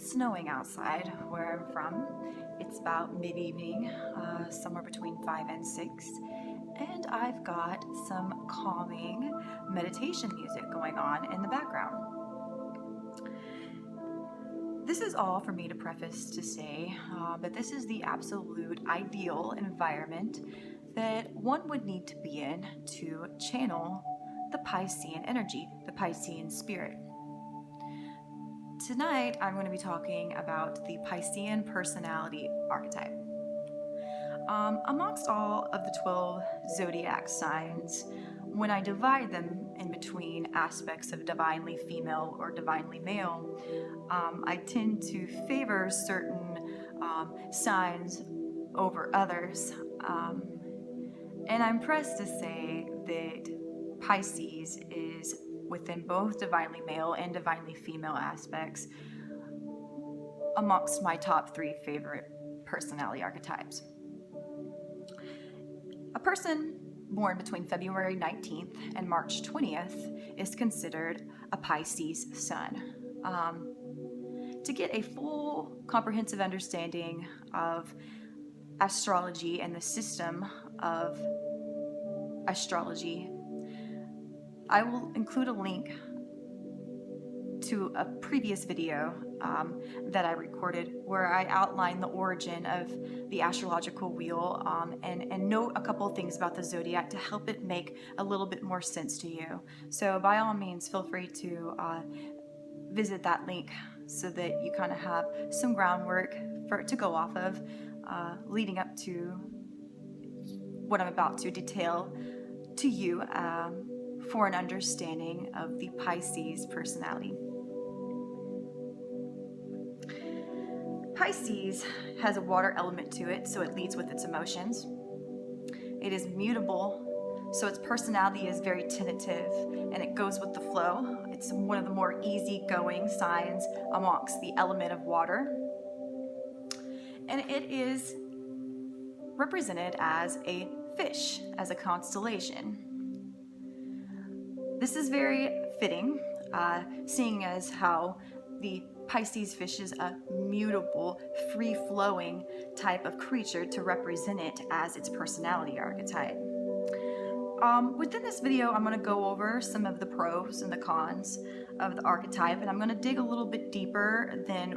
snowing outside where I'm from. It's about mid-evening, somewhere between 5 and 6, and I've got some calming meditation music going on in the background. This is all for me to preface to say that this is the absolute ideal environment that one would need to be in to channel the Piscean energy, the Piscean spirit. Tonight, I'm going to be talking about the Piscean personality archetype. Amongst all of the 12 zodiac signs, when I divide them in between aspects of divinely female or divinely male, I tend to favor certain signs over others. And I'm pressed to say that Pisces is within both divinely male and divinely female aspects amongst my top 3 favorite personality archetypes. A person born between February 19th and March 20th is considered a Pisces sun. To get a full comprehensive understanding of astrology and the system of astrology, I will include a link to a previous video that I recorded where I outline the origin of the astrological wheel and note a couple of things about the zodiac to help it make a little bit more sense to you. So by all means, feel free to visit that link so that you kind of have some groundwork for it to go off of leading up to what I'm about to detail to you for an understanding of the Pisces personality. Pisces has a water element to it, so it leads with its emotions. It is mutable, so its personality is very tentative and it goes with the flow. It's one of the more easygoing signs amongst the element of water. And it is represented as a fish, as a constellation. This is very fitting, seeing as how the Pisces fish is a mutable, free-flowing type of creature to represent it as its personality archetype. Within this video, I'm going to go over some of the pros and the cons of the archetype, and I'm going to dig a little bit deeper than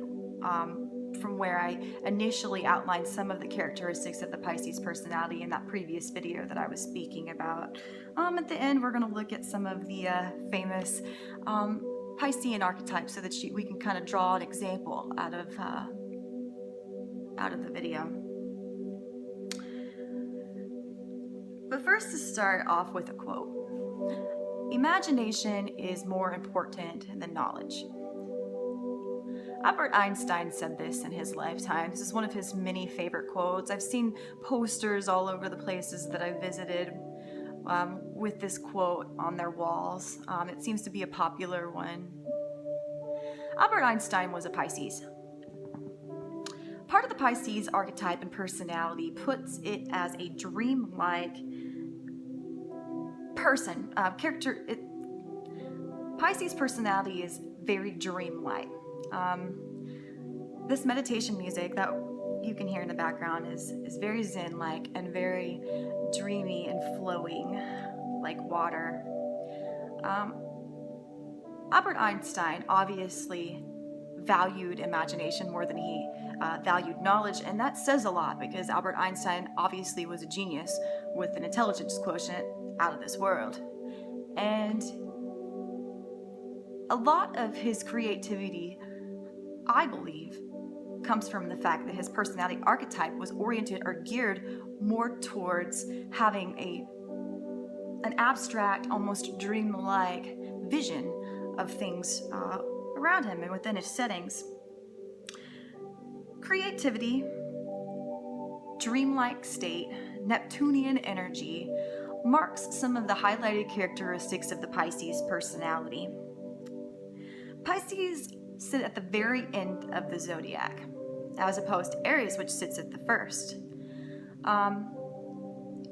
from where I initially outlined some of the characteristics of the Pisces personality in that previous video that I was speaking about. At the end, we're going to look at some of the famous Piscean archetypes so that we can kind of draw an example out of the video. But first, to start off with a quote: "Imagination is more important than knowledge." Albert Einstein said this in his lifetime. This is one of his many favorite quotes. I've seen posters all over the places that I visited with this quote on their walls. It seems to be a popular one. Albert Einstein was a Pisces. Part of the Pisces archetype and personality puts it as a dreamlike person. Pisces personality is very dreamlike. This meditation music that you can hear in the background is very zen-like and very dreamy and flowing like water. Albert Einstein obviously valued imagination more than he valued knowledge, and that says a lot because Albert Einstein obviously was a genius with an intelligence quotient out of this world. And a lot of his creativity, I believe, comes from the fact that his personality archetype was oriented or geared more towards having an abstract, almost dreamlike vision of things around him and within his settings. Creativity, dreamlike state, Neptunian energy marks some of the highlighted characteristics of the Pisces personality. Pisces sit at the very end of the zodiac, as opposed to Aries, which sits at the first.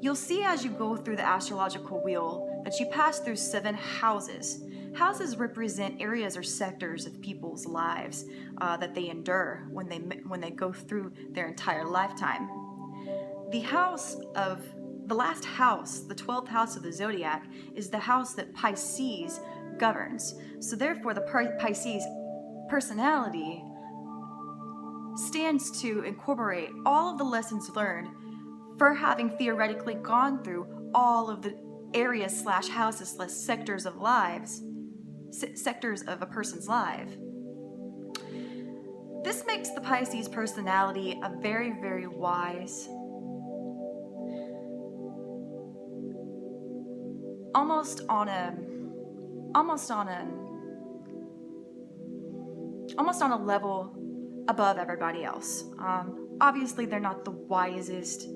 You'll see as you go through the astrological wheel that you pass through 7 houses. houses represent areas or sectors of people's lives that they endure when they go through their entire lifetime. The last house, the 12th house of the zodiac, is the house that Pisces governs. So therefore, the Pisces personality stands to incorporate all of the lessons learned for having theoretically gone through all of the areas / houses / sectors of a person's life. This makes the Pisces personality a very, very wise, almost on a level above everybody else. Obviously, they're not the wisest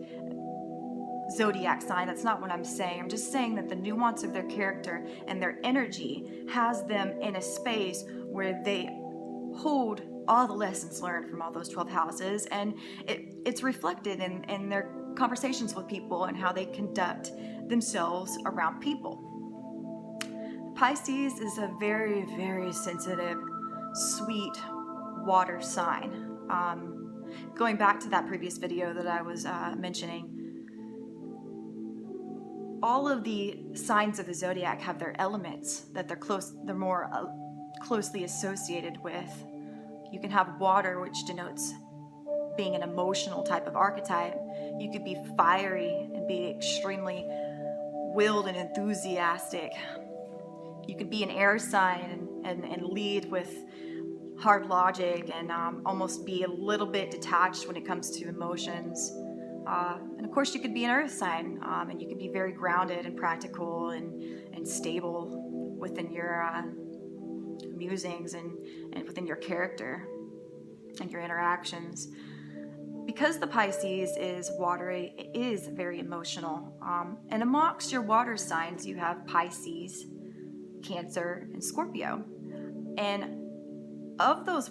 zodiac sign. That's not what I'm saying. I'm just saying that the nuance of their character and their energy has them in a space where they hold all the lessons learned from all those 12 houses, and it's reflected in their conversations with people and how they conduct themselves around people. Pisces is a very, very sensitive, sweet water sign. Going back to that previous video that I was mentioning, all of the signs of the zodiac have their elements that they're more closely associated with. You can have water, which denotes being an emotional type of archetype. You could be fiery and be extremely willed and enthusiastic. You could be an air sign and lead with hard logic and almost be a little bit detached when it comes to emotions. And of course, you could be an earth sign, and you could be very grounded and practical and stable within your musings and within your character and your interactions. Because the Pisces is watery, it is very emotional. And amongst your water signs, you have Pisces, Cancer, and Scorpio. And of those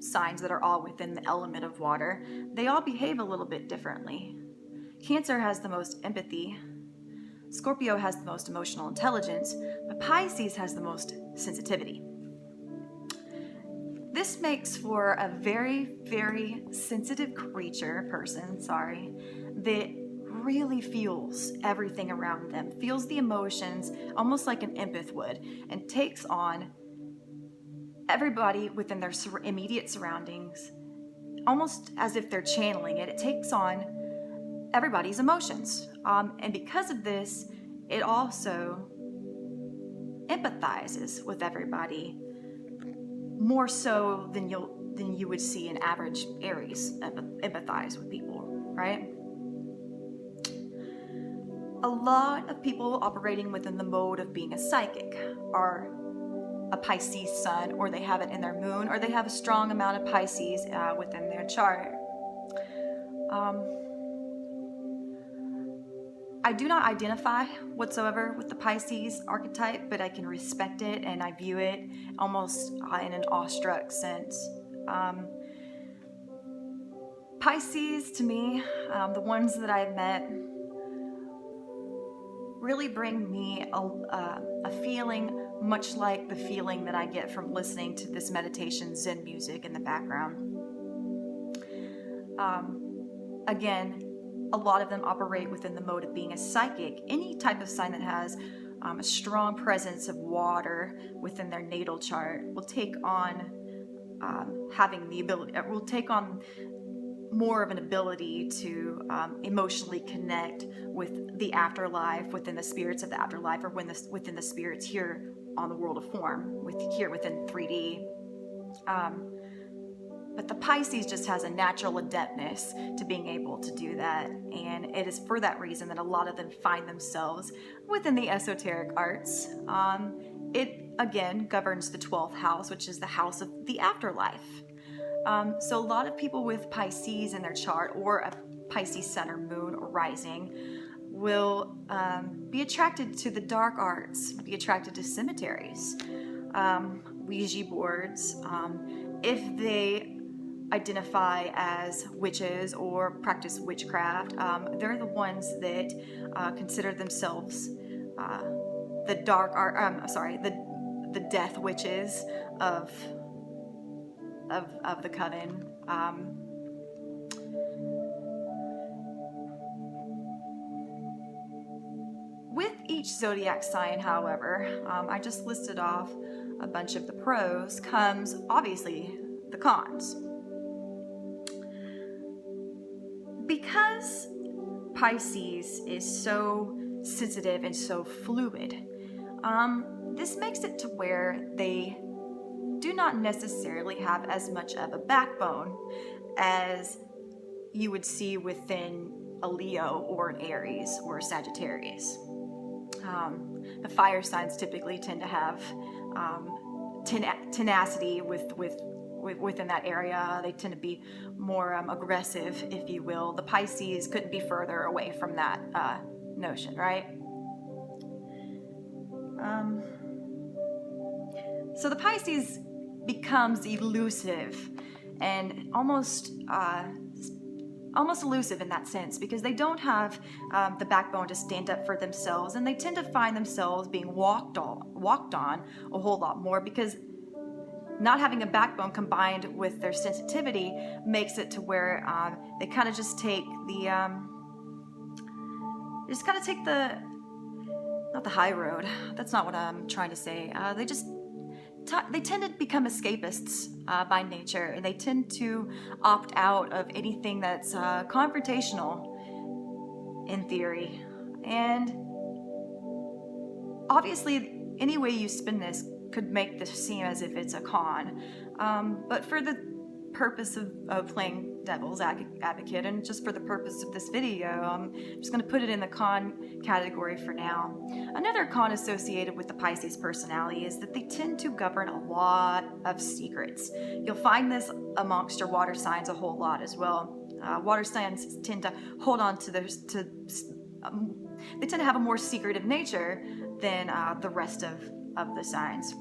signs that are all within the element of water, they all behave a little bit differently. Cancer has the most empathy, Scorpio has the most emotional intelligence, but Pisces has the most sensitivity. This makes for a very, very sensitive person, that really feels everything around them, feels the emotions almost like an empath would, and takes on everybody within their immediate surroundings, almost as if they're channeling it. It takes on everybody's emotions. And because of this, it also empathizes with everybody more so than you would see an average Aries empathize with people, right? A lot of people operating within the mode of being a psychic are a Pisces sun, or they have it in their moon, or they have a strong amount of Pisces within their chart. I do not identify whatsoever with the Pisces archetype, but I can respect it and I view it almost in an awestruck sense. Pisces, to me, the ones that I've met, really bring me a feeling much like the feeling that I get from listening to this meditation Zen music in the background. Again, a lot of them operate within the mode of being a psychic. Any type of sign that has a strong presence of water within their natal chart will take on will take on more of an ability to emotionally connect with the afterlife, within the spirits of the afterlife, or within the spirits here on the world of form, here within 3D. But the Pisces just has a natural adeptness to being able to do that. And it is for that reason that a lot of them find themselves within the esoteric arts. It, again, governs the 12th house, which is the house of the afterlife. So a lot of people with Pisces in their chart, or a Pisces sun or moon or rising, will be attracted to the dark arts, be attracted to cemeteries, Ouija boards. If they identify as witches or practice witchcraft, they're the ones that consider themselves the the death witches of the coven. With each zodiac sign, however, I just listed off a bunch of the pros, comes obviously the cons. Because Pisces is so sensitive and so fluid, this makes it to where they do not necessarily have as much of a backbone as you would see within a Leo or an Aries or a Sagittarius. The fire signs typically tend to have tenacity within that area. They tend to be more aggressive, if you will. The Pisces couldn't be further away from that notion, right? So the Pisces becomes elusive and almost elusive in that sense, because they don't have the backbone to stand up for themselves, and they tend to find themselves being walked on a whole lot more, because not having a backbone combined with their sensitivity makes it to where they kind of just take not the high road. That's not what I'm trying to say. They tend to become escapists by nature, and they tend to opt out of anything that's confrontational in theory. And obviously, any way you spin this could make this seem as if it's a con. But for the purpose of playing devil's advocate, and just for the purpose of this video, I'm just going to put it in the con category for now. Another con associated with the Pisces personality is that they tend to govern a lot of secrets. You'll find this amongst your water signs a whole lot as well. Water signs tend to hold on to they tend to have a more secretive nature than the rest of the signs.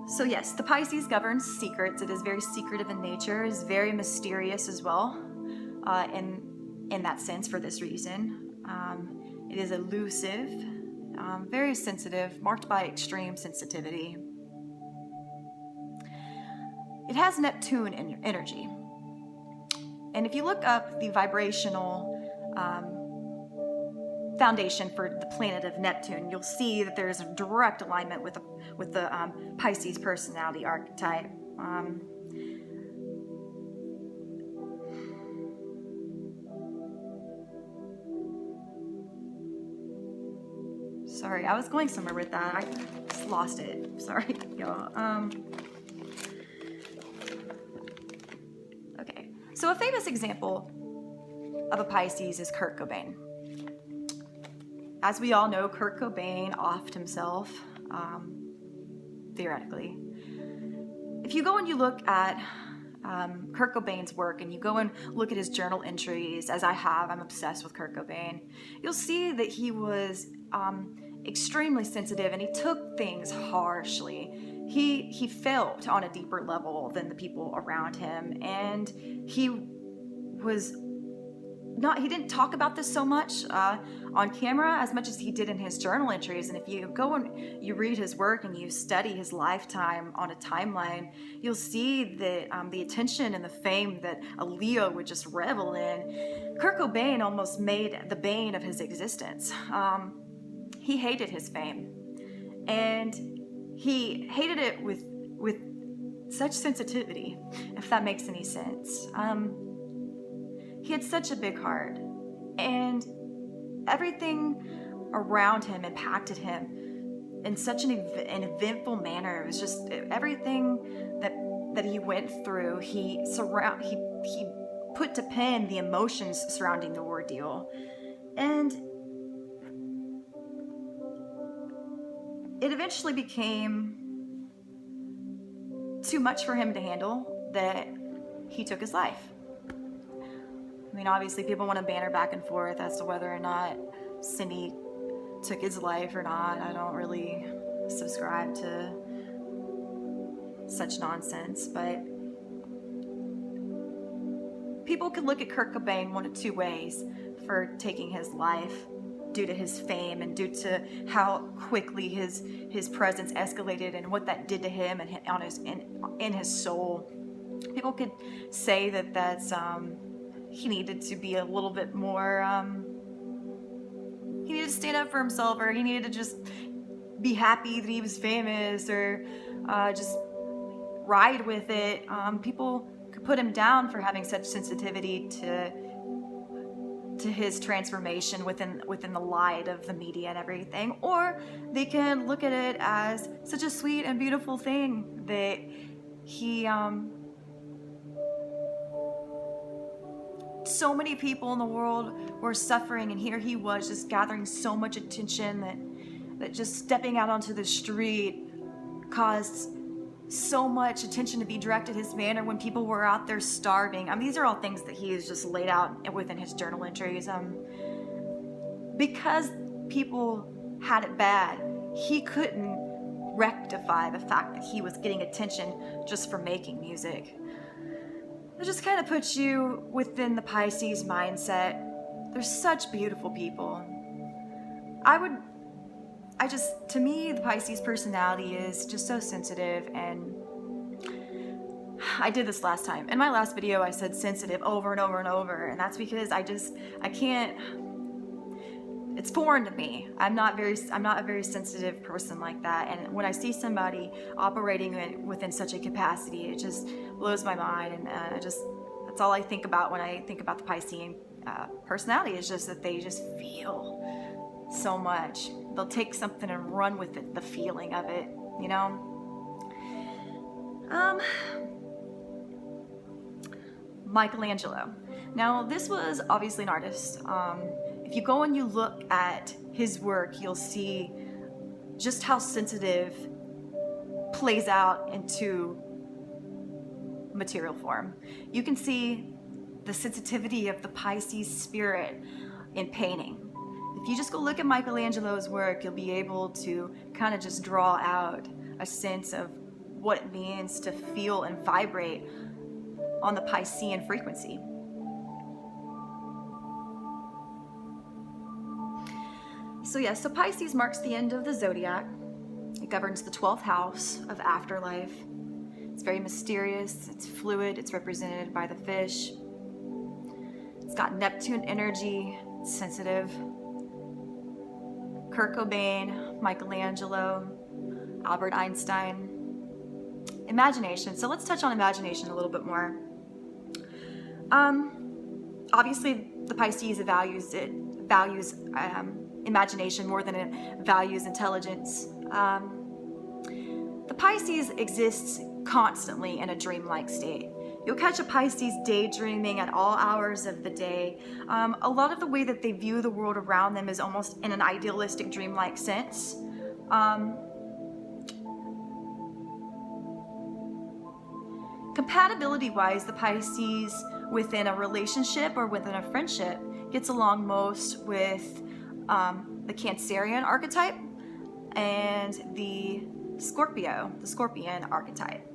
So yes, the Pisces governs secrets. It is very secretive in nature, is very mysterious as well, in that sense, for this reason. It is elusive, very sensitive, marked by extreme sensitivity. It has Neptune energy. And if you look up the vibrational foundation for the planet of Neptune, you'll see that there is a direct alignment with the Pisces personality archetype. Sorry, I was going somewhere with that. I just lost it. Sorry, y'all. Okay, so a famous example of a Pisces is Kurt Cobain. As we all know, Kurt Cobain offed himself, theoretically. If you go and you look at Kurt Cobain's work, and you go and look at his journal entries, as I have, I'm obsessed with Kurt Cobain, you'll see that he was extremely sensitive, and he took things harshly. He felt on a deeper level than the people around him, and he didn't talk about this so much on camera as much as he did in his journal entries. And if you go and you read his work and you study his lifetime on a timeline, you'll see that the attention and the fame that a Leo would just revel in, Kurt Cobain almost made the bane of his existence. He hated his fame, and he hated it with such sensitivity, if that makes any sense. He had such a big heart, and everything around him impacted him in such an eventful manner. It was just everything that he went through. He put to pen the emotions surrounding the ordeal, and it eventually became too much for him to handle, that he took his life. I mean, obviously people want to banter back and forth as to whether or not Cindy took his life or not. I don't really subscribe to such nonsense, but people could look at Kurt Cobain one of two ways for taking his life. due to his fame and due to how quickly his presence escalated and what that did to him and in his soul. People could say that's he needed to be a little bit more. He needed to stand up for himself, or he needed to just be happy that he was famous, or just ride with it. People could put him down for having such sensitivity to his transformation within the light of the media and everything, or they can look at it as such a sweet and beautiful thing that he so many people in the world were suffering, and here he was just gathering so much attention that just stepping out onto the street caused so much attention to be directed his manner when people were out there starving. These are all things that he has just laid out within his journal entries. Because people had it bad, he couldn't rectify the fact that he was getting attention just for making music. It just kind of puts you within the Pisces mindset. They're such beautiful people. To me, the Pisces personality is just so sensitive, and I did this last time. In my last video, I said sensitive over and over and over, and that's because I can't, it's foreign to me. I'm not a very sensitive person like that, and when I see somebody operating within such a capacity, it just blows my mind, and that's all I think about when I think about the Piscean personality, is just that they just feel so much. They'll take something and run with it, the feeling of it, you know? Michelangelo. Now, this was obviously an artist. If you go and you look at his work, you'll see just how sensitive plays out into material form. You can see the sensitivity of the Pisces spirit in painting. If you just go look at Michelangelo's work, you'll be able to kind of just draw out a sense of what it means to feel and vibrate on the Piscean frequency. So Pisces marks the end of the zodiac. It governs the 12th house of afterlife. It's very mysterious, it's fluid, it's represented by the fish. It's got Neptune energy, it's sensitive. Kurt Cobain, Michelangelo, Albert Einstein. Imagination. So let's touch on imagination a little bit more. Obviously, the Pisces values imagination more than it values intelligence. The Pisces exists constantly in a dreamlike state. You'll catch a Pisces daydreaming at all hours of the day. A lot of the way that they view the world around them is almost in an idealistic, dreamlike sense. Compatibility-wise, the Pisces within a relationship or within a friendship gets along most with the Cancerian archetype and the Scorpion archetype.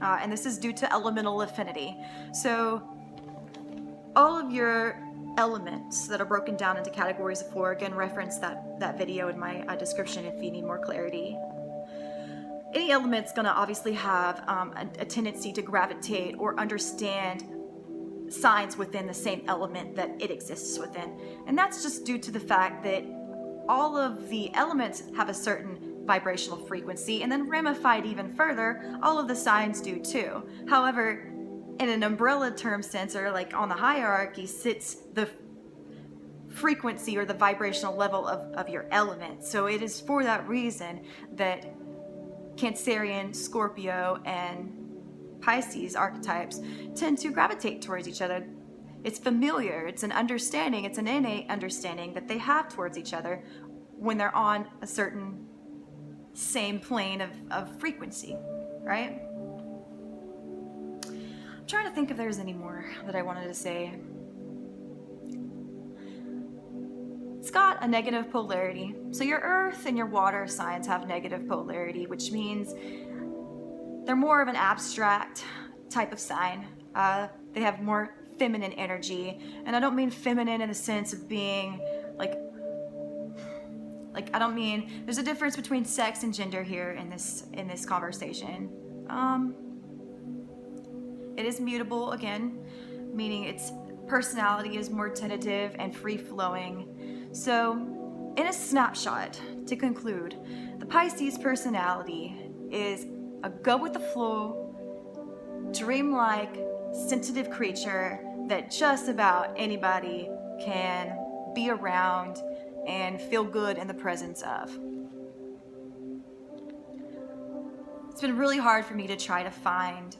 And this is due to elemental affinity. So all of your elements that are broken down into categories of 4, again, reference that video in my description if you need more clarity. Any element's gonna obviously have a tendency to gravitate or understand signs within the same element that it exists within. And that's just due to the fact that all of the elements have a certain vibrational frequency, and then ramified even further, all of the signs do too. However, in an umbrella term sense, or like on the hierarchy, sits the frequency or the vibrational level of your element. So it is for that reason that Cancerian, Scorpio, and Pisces archetypes tend to gravitate towards each other. It's familiar, it's an understanding, it's an innate understanding that they have towards each other when they're on a certain same plane of frequency, right? I'm trying to think if there's any more that I wanted to say. It's got a negative polarity. So your earth and your water signs have negative polarity, which means they're more of an abstract type of sign. They have more feminine energy. And I don't mean feminine in the sense of being like Like, I don't mean, there's a difference between sex and gender here in this conversation. It is mutable again, meaning its personality is more tentative and free-flowing. So, in a snapshot, to conclude, the Pisces personality is a go-with-the-flow, dreamlike, sensitive creature that just about anybody can be around and feel good in the presence of. It's been really hard for me to try to find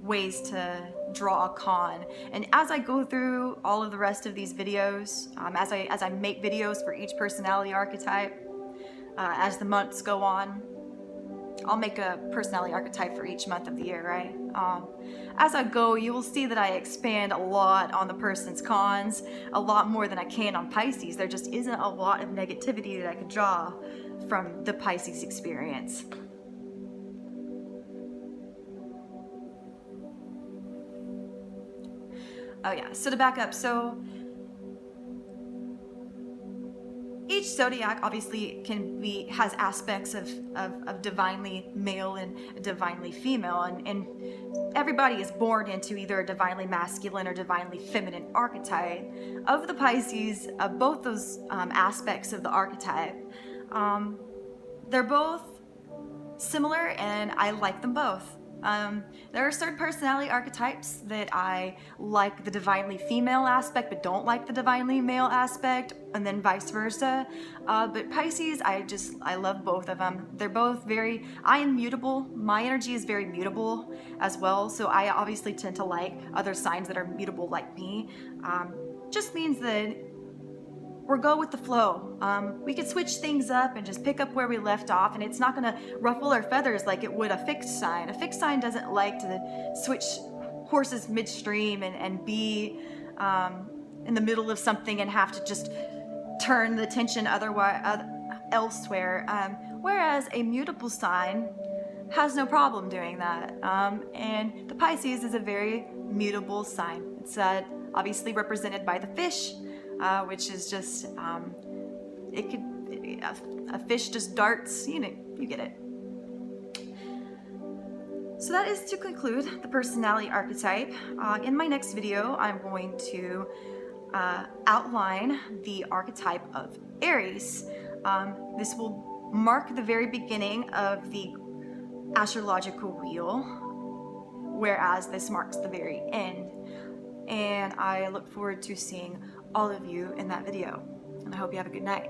ways to draw a con, and as I go through all of the rest of these videos, as I make videos for each personality archetype, as the months go on, I'll make a personality archetype for each month of the year, right? As I go, you will see that I expand a lot on the person's cons, a lot more than I can on Pisces. There just isn't a lot of negativity that I could draw from the Pisces experience. Oh yeah, so to back up, so each zodiac obviously has aspects of divinely male and divinely female, and everybody is born into either a divinely masculine or divinely feminine archetype. Of the Pisces, of both those aspects of the archetype, they're both similar, and I like them both. There are certain personality archetypes that I like the divinely female aspect but don't like the divinely male aspect, and then vice versa. But Pisces, I love both of them. They're both I am mutable. My energy is very mutable as well, so I obviously tend to like other signs that are mutable like me. Just means that we're go with the flow. We could switch things up and just pick up where we left off, and it's not gonna ruffle our feathers like it would a fixed sign. A fixed sign doesn't like to switch horses midstream and be in the middle of something and have to just turn the attention elsewhere. Whereas a mutable sign has no problem doing that. And the Pisces is a very mutable sign. It's obviously represented by the fish, which is just, a fish just darts, you get it. So that is to conclude the personality archetype. In my next video, I'm going to outline the archetype of Aries. This will mark the very beginning of the astrological wheel, whereas this marks the very end. And I look forward to seeing all of you in that video. And I hope you have a good night.